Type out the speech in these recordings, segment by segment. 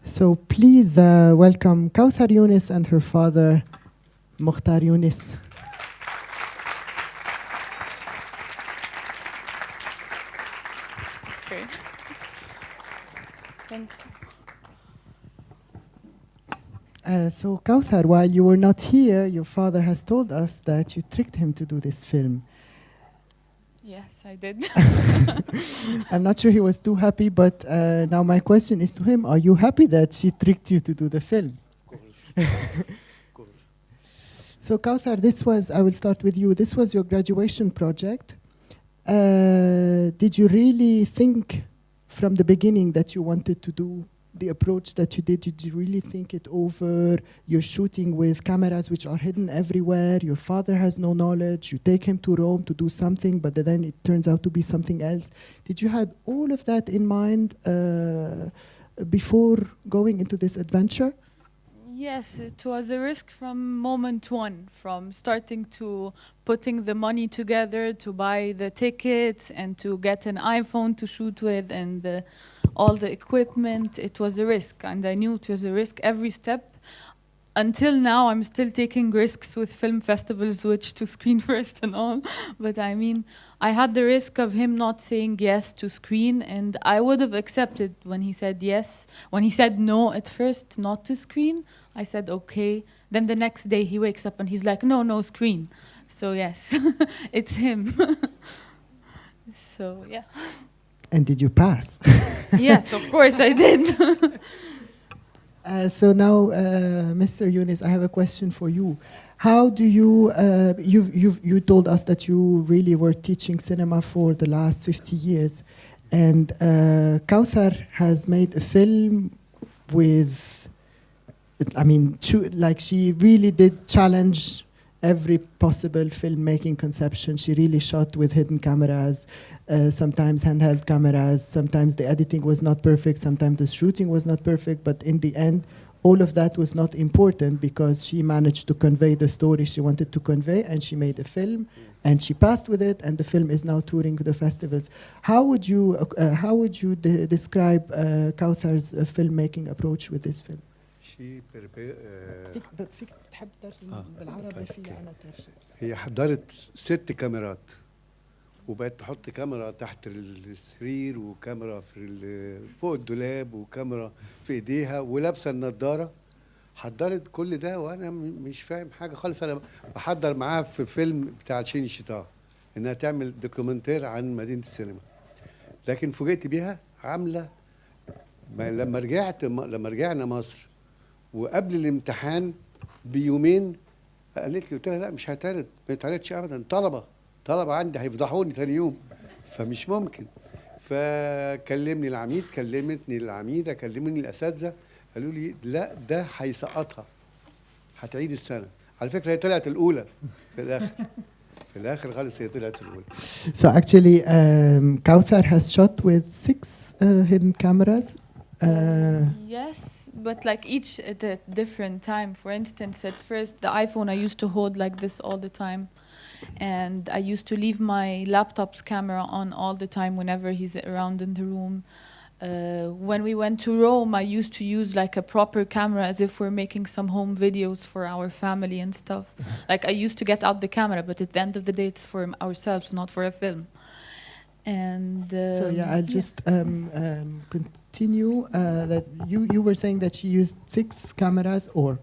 So please welcome Kawthar Younis and her father, Mokhtar Younis. Okay. Thank you. So Kawthar, while you were not here, your father has told us that you tricked him to do this film. Yes, I did. I'm not sure he was too happy, but now my question is to him, are you happy that she tricked you to do the film? Of course. So Kawthar, I will start with you. This was your graduation project. Did you really think from the beginning that you wanted to do the approach that you did? Did you really think it over? You're shooting with cameras which are hidden everywhere. Your father has no knowledge. You take him to Rome to do something, but then it turns out to be something else. Did you had all of that in mind before going into this adventure? Yes, it was a risk from moment one, from starting to putting the money together to buy the tickets and to get an iPhone to shoot with and all the equipment. It was a risk, and I knew it was a risk every step. Until now, I'm still taking risks with film festivals, which to screen first and all. But I mean, I had the risk of him not saying yes to screen, and I would have accepted when he said yes. When he said no at first, not to screen, I said okay. Then the next day he wakes up and he's like, no screen. So yes, it's him. So yeah. And did you pass? Yes, of course I did. So now, Mr. Younis, I have a question for you. How do you told us that you really were teaching cinema for the last 50 years. And Kawthar has made a film with, she really did challenge every possible filmmaking conception. She really shot with hidden cameras, sometimes handheld cameras, sometimes the editing was not perfect, sometimes the shooting was not perfect, but in the end, all of that was not important because she managed to convey the story she wanted to convey, and she made a film, and she passed with it, and the film is now touring the festivals. How would you describe Kawthar's filmmaking approach with this film? فيك تحب ترجم بالعربي في أنا ترجم. هي حضرت 6 كاميرات وبقت تحط كاميرا تحت السرير وكاميرا فوق الدولاب وكاميرا في ايديها ولابسه النضاره. حضرت كل ده وانا مش فاهم حاجه خالص. انا بحضر معاها في فيلم بتاع شين الشتاء انها تعمل دوكيومنتير عن مدينه السينما، لكن فوجئت بيها عامله لما رجعنا مصر وقبل الامتحان بيومين قالت لي، قلت لها لا مش هتعرض، ما يتعرضش ابدا، طلبه عندي هيفضحوني ثاني يوم، فمش ممكن. فكلمني العميد، كلمتني العميده، كلموني الاساتذه، قالوا لي لا ده هيسقطها، هتعيد السنه. على فكره هي طلعت الاولى في الاخر خالص هي طلعت الاولى. So actually Kawthar has shot with 6 hidden cameras. Yes, but like each at a different time. For instance, at first the iPhone I used to hold like this all the time, and I used to leave my laptop's camera on all the time whenever he's around in the room. When we went to Rome, I used to use like a proper camera as if we're making some home videos for our family and stuff. Like I used to get out the camera, but at the end of the day it's for ourselves, not for a film. And so yeah, I'll just continue that you were saying that she used 6 cameras or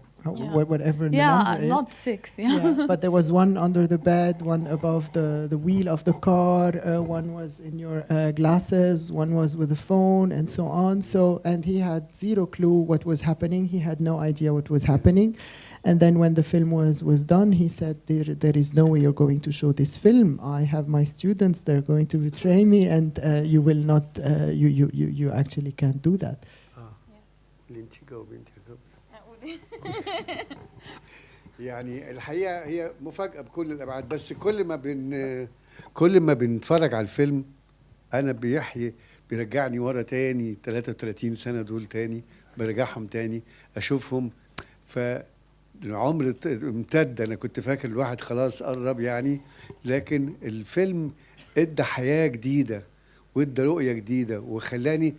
whatever the number is. Yeah, not 6. Yeah. But there was one under the bed, one above the wheel of the car, one was in your glasses, one was with the phone, and so on. So, and he had 0 clue what was happening. He had no idea what was happening. And then when the film was done, he said, there is no way you're going to show this film. I have my students, they're going to betray me, and you will not, you actually can't do that. يعني الحقيقه هي مفاجاه بكل الابعاد، بس كل ما بنتفرج على الفيلم انا بيرجعني ورا تاني 33 سنه دول تاني، برجعهم تاني اشوفهم. فالعمر امتد، انا كنت فاكر الواحد خلاص قرب يعني، لكن الفيلم ادى حياه جديده وادى رؤيه جديده وخلاني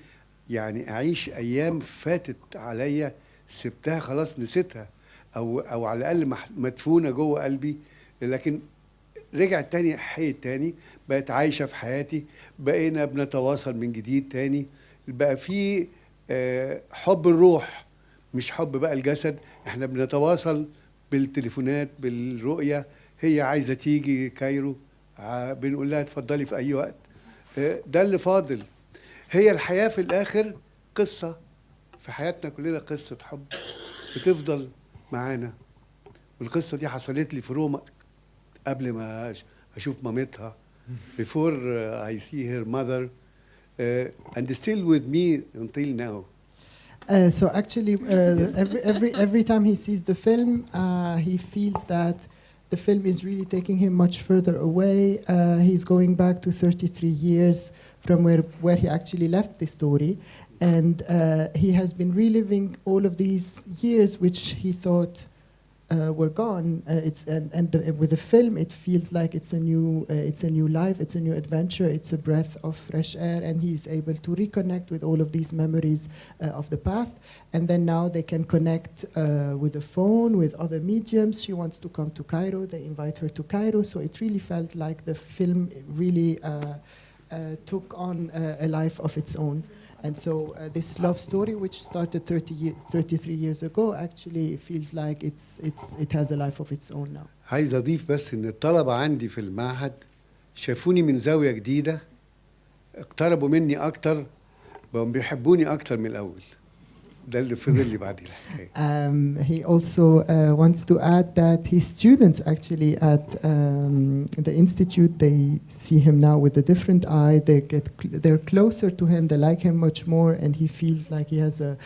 يعني أعيش أيام فاتت عليا سبتها خلاص نسيتها، أو على الأقل مدفونة جوه قلبي، لكن رجعت تاني، حيت تاني، بقت عايشة في حياتي، بقينا بنتواصل من جديد تاني، بقى في حب الروح مش حب بقى الجسد. احنا بنتواصل بالتليفونات بالرؤية، هي عايزة تيجي كايرو بنقول لها اتفضلي في أي وقت. ده اللي فاضل. هي الحياة في الآخر قصة، في حياتنا كلنا قصة حب بتفضل معانا. والقصة دي حصلت لي في روما قبل ما أشوف مامتها، before I see her mother, and still with me until now. So actually, every time he sees the film, he feels that the film is really taking him much further away. He's going back to 33 years from where he actually left the story, and he has been reliving all of these years which he thought were gone. With the film, it feels like it's a new life, it's a new adventure, it's a breath of fresh air, and he's able to reconnect with all of these memories of the past. And then now they can connect with the phone, with other mediums. She wants to come to Cairo. They invite her to Cairo. So it really felt like the film really took on a life of its own. And so this love story, which started 33 years ago, actually feels like it has a life of its own now. عايز أضيف بس إن الطلبة عندي في المعهد شافوني من زاوية جديدة، اقتربوا مني أكتر، بقوا بيحبوني أكتر من الأول. ده اللي فضل لي بعد الحكاية. He also wants to add that his students actually at the institute, they see him now with a different eye. They're closer to him. They like him much more, and he feels like he has a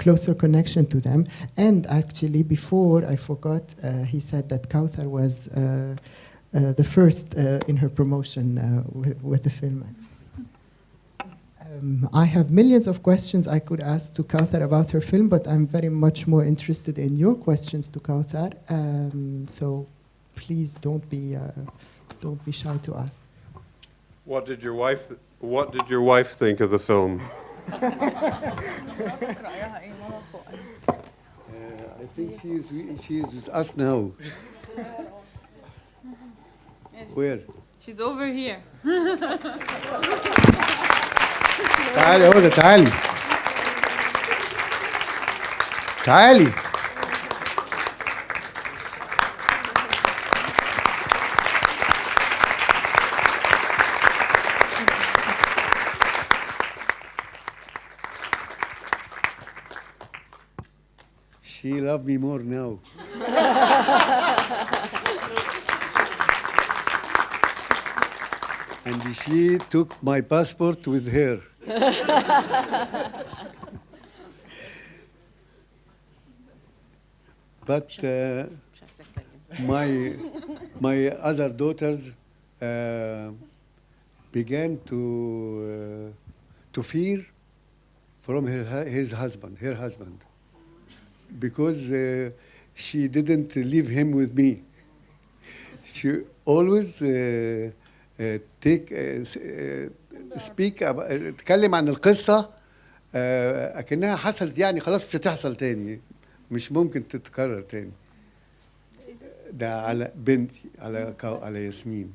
closer connection to them. And actually, before I forgot, he said that Kawthar was the first in her promotion with the film. I have millions of questions I could ask to Kawthar about her film, but I'm very much more interested in your questions to Kawthar. So please don't be shy to ask. What did your wife think of the film? I think she is with us now. Yes. Where? She's over here. تعالي هدى، تعالي تعالي. She loves me more now. And she took my passport with her. But my other daughters began to fear from her husband, because she didn't leave him with me. She always تتكلم عن القصة أكنها حصلت، يعني خلاص مش هتحصل تاني، مش ممكن تتكرر تاني. ده على بنتي، على ياسمين.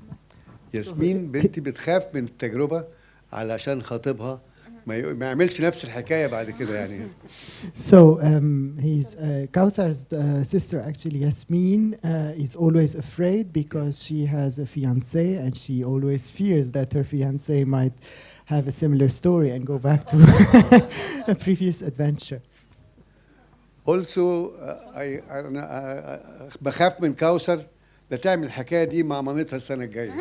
ياسمين بنتي بتخاف من التجربة علشان خاطبها ما يعملش نفس الحكاية بعد كده يعني. So he's Kawthar's sister, actually Yasmin, is always afraid because she has a fiancé, and she always fears that her fiancé might have a similar story and go back to a previous adventure. Also بخاف من كوثر لا تعمل الحكاية دي مع مامتها السنة الجاية.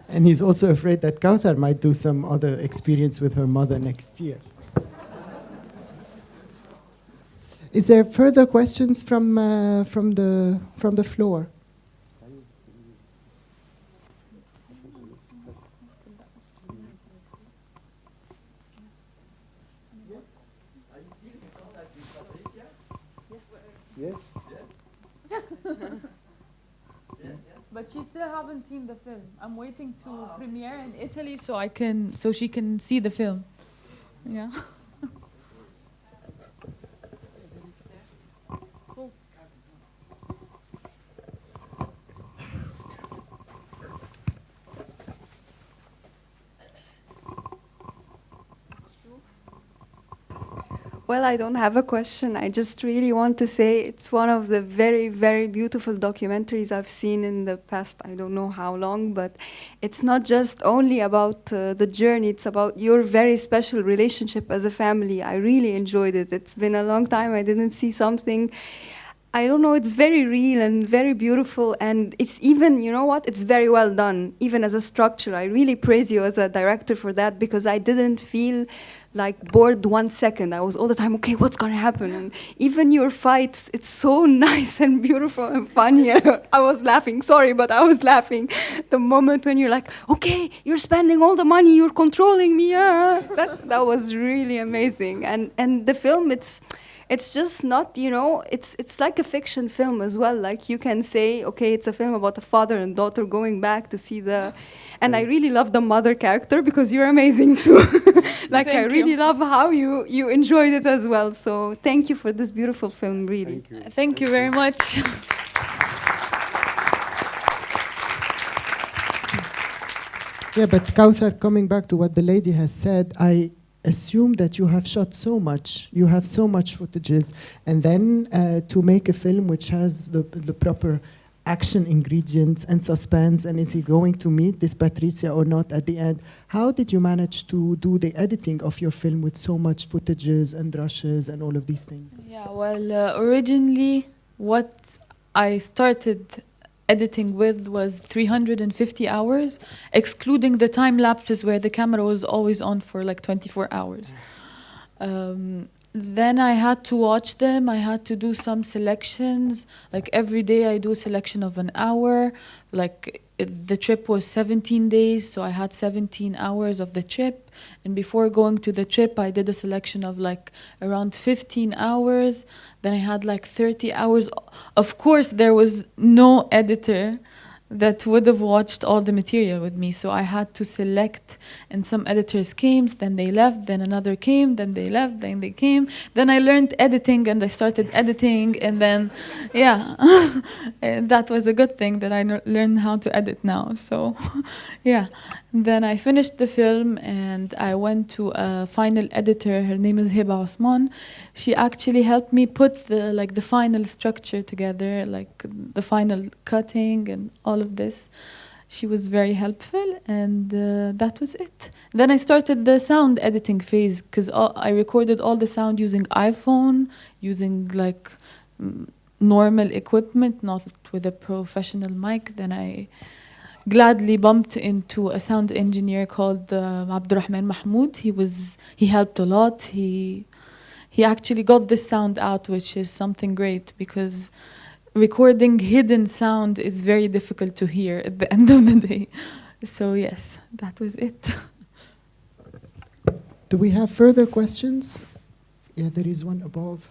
And he's also afraid that Kawthar might do some other experience with her mother next year. Is there further questions from the floor? Yes. But she still haven't seen the film. I'm waiting to premiere in Italy so she can see the film. Yeah. Well, I don't have a question. I just really want to say it's one of the very, very beautiful documentaries I've seen in the past, I don't know how long, but it's not just only about the journey, it's about your very special relationship as a family. I really enjoyed it. It's been a long time I didn't see something. I don't know, it's very real and very beautiful, and it's even, you know what, it's very well done, even as a structure. I really praise you as a director for that, because I didn't feel like bored 1 second. I was all the time, okay, what's gonna happen? And even your fights, it's so nice and beautiful and funny. I was laughing, sorry, but I was laughing. The moment when you're like, okay, you're spending all the money, you're controlling me. That was really amazing. And the film, it's just not, you know, it's like a fiction film as well. Like you can say, okay, it's a film about a father and daughter going back to see the, and I really love the mother character because you're amazing too. Like I really love how you enjoyed it as well. So thank you for this beautiful film, really. Thank you. Thank you very much. Yeah, but Kawthar, coming back to what the lady has said, I assume that you have shot so much, you have so much footages, and then to make a film which has the proper action ingredients and suspense, and is he going to meet this Patricia or not at the end? How did you manage to do the editing of your film with so much footages and rushes and all of these things? Yeah, well, originally what I started editing with was 350 hours, excluding the time lapses where the camera was always on for like 24 hours. Then I had to watch them, I had to do some selections. Like every day I do a selection of an hour. Like the trip was 17 days, so I had 17 hours of the trip. And before going to the trip, I did a selection of like around 15 hours. Then I had like 30 hours. Of course, there was no editor that would have watched all the material with me. So I had to select, and some editors came, then they left, then another came, then they left, then they came. Then I learned editing and I started editing, and then, yeah, and that was a good thing that I learned how to edit now. So, yeah. Then I finished the film and I went to a final editor. Her name is Hiba Osman. She actually helped me put the final structure together, like the final cutting and all of this. She was very helpful, and that was it. Then I started the sound editing phase, because I recorded all the sound using iPhone, using like normal equipment, not with a professional mic. Then I gladly bumped into a sound engineer called Abdurrahman Mahmoud. He helped a lot. He actually got this sound out, which is something great, because recording hidden sound is very difficult to hear at the end of the day. So yes, that was it. Do we have further questions? Yeah, there is one above.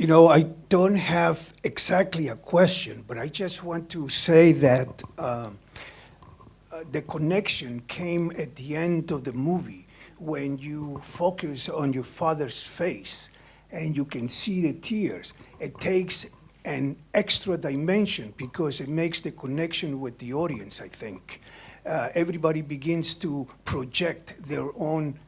You know, I don't have exactly a question, but I just want to say that the connection came at the end of the movie when you focus on your father's face and you can see the tears. It takes an extra dimension because it makes the connection with the audience, I think. Everybody begins to project their own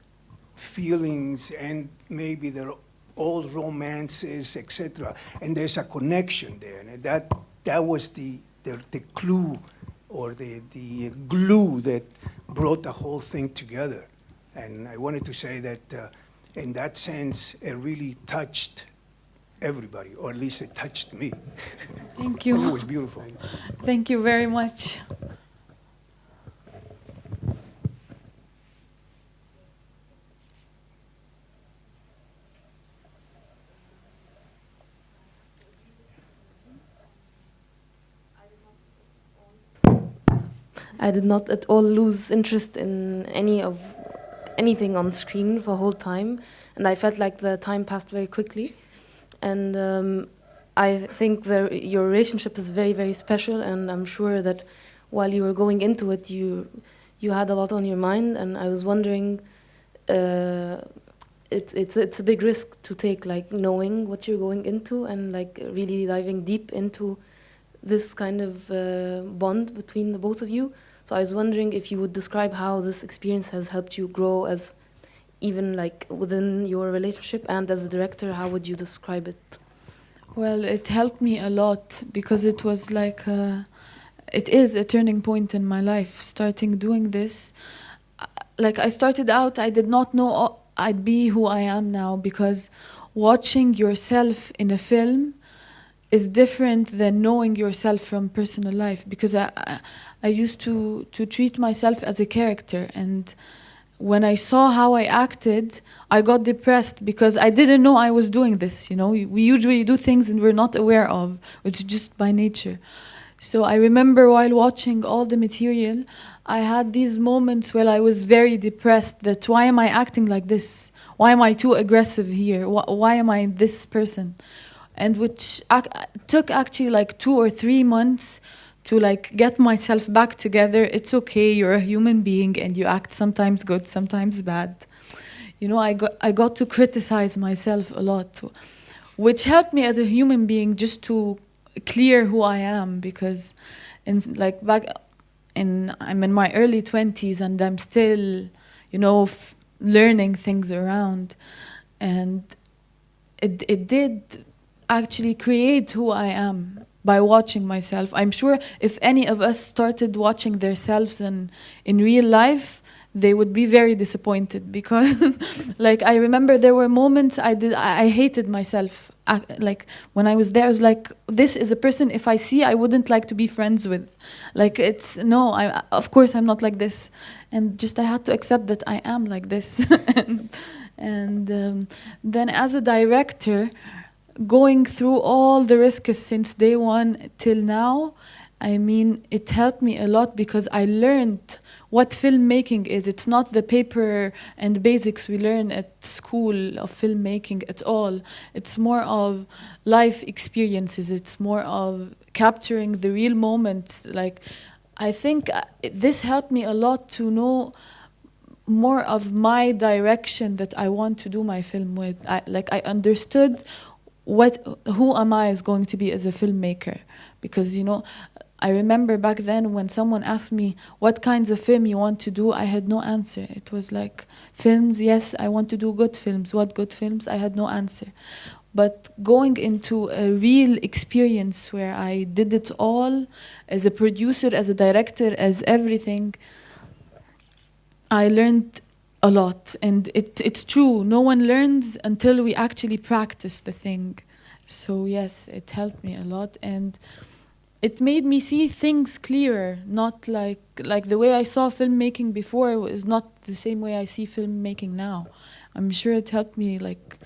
feelings and maybe their old romances, etc. And there's a connection there. And that was the clue or the glue that brought the whole thing together. And I wanted to say that in that sense, it really touched everybody, or at least it touched me. Thank you. It was beautiful. Thank you very much. I did not at all lose interest in anything on screen for a whole time, and I felt like the time passed very quickly. And I think your relationship is very, very special, and I'm sure that while you were going into it, you had a lot on your mind, and I was wondering, it's a big risk to take, like knowing what you're going into and like really diving deep into this kind of bond between the both of you. So I was wondering if you would describe how this experience has helped you grow as even like within your relationship, and as a director, how would you describe it? Well, it helped me a lot because it was like it is a turning point in my life, starting doing this. Like I started out, I did not know I'd be who I am now, because watching yourself in a film is different than knowing yourself from personal life, because I used to treat myself as a character, and when I saw how I acted, I got depressed because I didn't know I was doing this. You know, we usually do things and we're not aware of, which is just by nature. So I remember while watching all the material, I had these moments where I was very depressed, that why am I acting like this? Why am I too aggressive here? Why am I this person? And which took actually like 2 or 3 months to like get myself back together. It's okay, you're a human being and you act sometimes good, sometimes bad. You know, I got to criticize myself a lot, which helped me as a human being just to clear who I am, because I'm in my early 20s and I'm still, you know, learning things around. And it did actually create who I am by watching myself. I'm sure if any of us started watching themselves in real life, they would be very disappointed, because like I remember there were moments I hated myself. Like when I was there, I was like, this is a person if I see I wouldn't like to be friends with. Like of course I'm not like this, and just I had to accept that I am like this. and then as a director, going through all the risks since day one till now, I mean, it helped me a lot, because I learned what filmmaking is. It's not the paper and basics we learn at school of filmmaking at all. It's more of life experiences. It's more of capturing the real moment. Like, I think this helped me a lot to know more of my direction that I want to do my film with. I understood who am I as going to be as a filmmaker, because you know, I remember back then when someone asked me what kinds of film you want to do, I had no answer. It was like, films, yes, I want to do good films. What good films? I had no answer. But going into a real experience where I did it all as a producer, as a director, as everything, I learned a lot. And it's true, no one learns until we actually practice the thing. So yes, it helped me a lot, and it made me see things clearer, not like the way I saw filmmaking before is not the same way I see filmmaking now. I'm sure it helped me like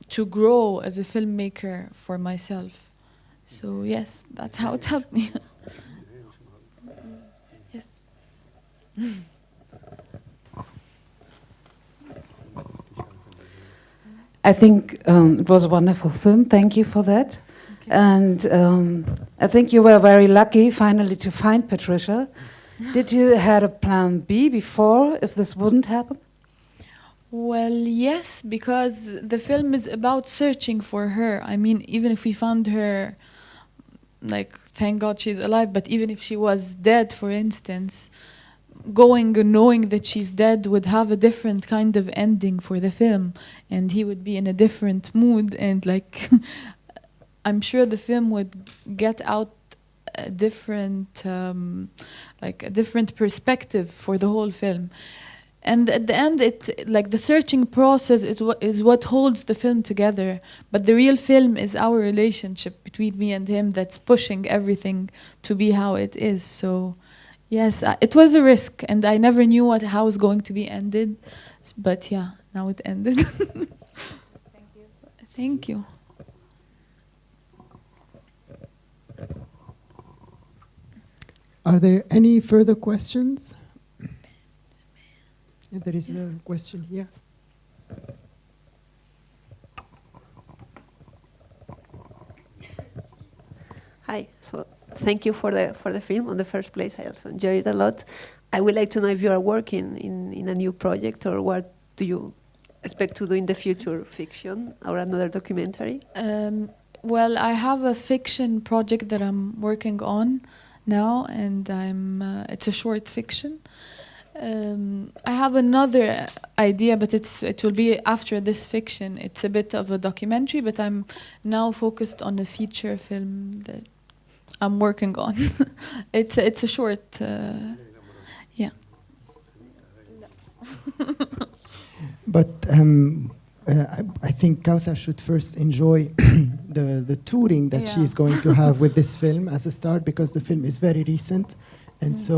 to grow as a filmmaker for myself. So yes, that's how it helped me. Yes. I think it was a wonderful film. Thank you for that. Okay. And I think you were very lucky finally to find Patricia. Did you had a plan B before if this wouldn't happen? Well, yes, because the film is about searching for her. I mean, even if we found her, like, thank God she's alive, but even if she was dead, for instance, going and knowing that she's dead would have a different kind of ending for the film, and he would be in a different mood, and like I'm sure the film would get out a different like a different perspective for the whole film. And at the end, it like the searching process is what holds the film together, but the real film is our relationship between me and him that's pushing everything to be how it is. So yes, it was a risk, and I never knew how it was going to be ended. But yeah, now it ended. Thank you. Thank you. Are there any further questions? There is a question here. Hi. So thank you for the film. On the first place, I also enjoyed it a lot. I would like to know if you are working in a new project, or what do you expect to do in the future, fiction or another documentary? Well, I have a fiction project that I'm working on now, and it's a short fiction. I have another idea, but it will be after this fiction. It's a bit of a documentary, but I'm now focused on a feature film that I'm working on. It's a short, yeah. But I think Kawthar should first enjoy the touring that she's going to have with this film as a start, because the film is very recent. And so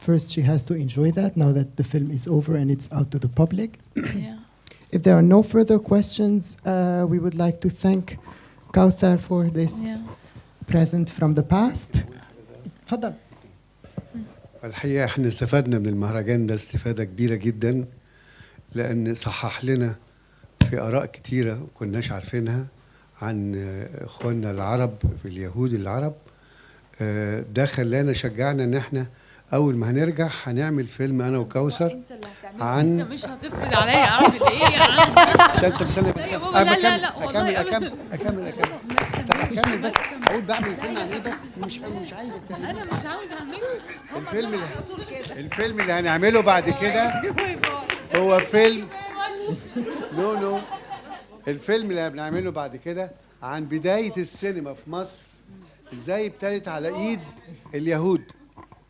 first she has to enjoy that now that the film is over and it's out to the public. Yeah. If there are no further questions, we would like to thank Kawthar for this present from the past. تفضل. الحقيقة احنا استفدنا من المهرجان ده استفادة كبيرة جدا، لأن صحح لنا في آراء كتيرة كناش عارفينها عن إخواننا العرب في اليهود العرب. ده خلانا شجعنا ان احنا اول ما هنرجع هنعمل فيلم انا وكوثر عن انت مش هتفرض عليا اعمل ايه يا عم. اكمل بس اقول بعمل فيلم عن ايه بقى. مش عايزك تعمله. انا مش عاوز اعمله. الفيلم اللي هنعمله بعد كده هو فيلم نو الفيلم اللي بنعمله بعد كده عن بداية السينما في مصر، ازاي ابتدت على ايد اليهود،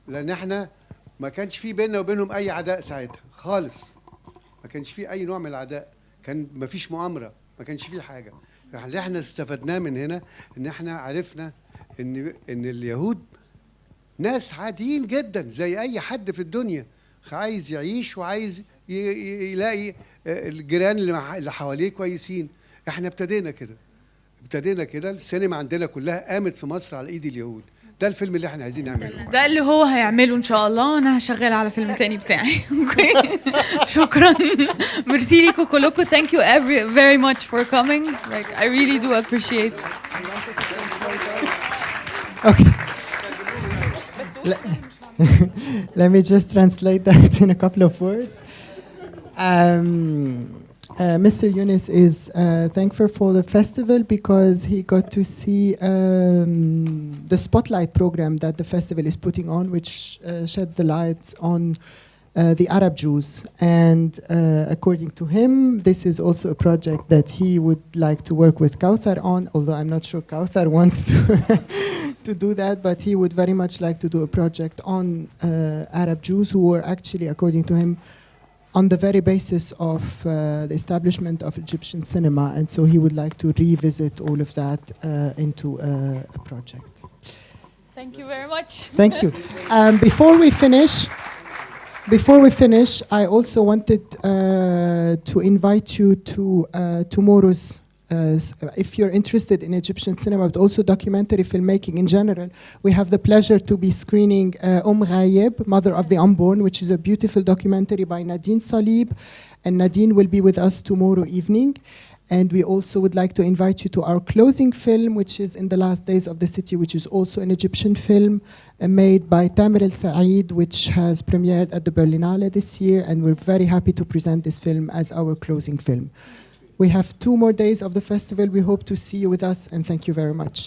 لان احنا ما كانش في بيننا وبينهم اي عداء ساعتها خالص، ما كانش في اي نوع من العداء، كان ما فيش مؤامره، ما كانش في حاجه. فاللي احنا استفدناه من هنا ان احنا عرفنا ان اليهود ناس عاديين جدا زي اي حد في الدنيا، عايز يعيش وعايز يلاقي الجيران اللي حواليه كويسين. احنا ابتدينا كده السينما عندنا كلها قامت في مصر على ايد اليهود. ده الفيلم اللي احنا عايزين نعمله. ده اللي هو هيعمله ان شاء الله. انا هشغل على فيلم تاني بتاعي. اوكي. شكرا. ميرسي ليكم كلكم. Thank you very much for coming. Like I really do appreciate. Okay. Let me just translate that in a couple of words. Mr. Younis is thankful for the festival because he got to see the spotlight program that the festival is putting on, which sheds the lights on the Arab Jews. And according to him, this is also a project that he would like to work with Kawthar on, although I'm not sure Kawthar wants to do that, but he would very much like to do a project on Arab Jews who were actually, according to him, on the very basis of the establishment of Egyptian cinema, and so he would like to revisit all of that into a project. Thank you very much. Thank you. Before we finish, I also wanted to invite you to tomorrow's. If you're interested in Egyptian cinema, but also documentary filmmaking in general, we have the pleasure to be screening Ghayeb, Mother of the Unborn, which is a beautiful documentary by Nadine Salib. And Nadine will be with us tomorrow evening. And we also would like to invite you to our closing film, which is In the Last Days of the City, which is also an Egyptian film made by Tamer El Said, which has premiered at the Berlinale this year. And we're very happy to present this film as our closing film. We have 2 more days of the festival. We hope to see you with us, and thank you very much.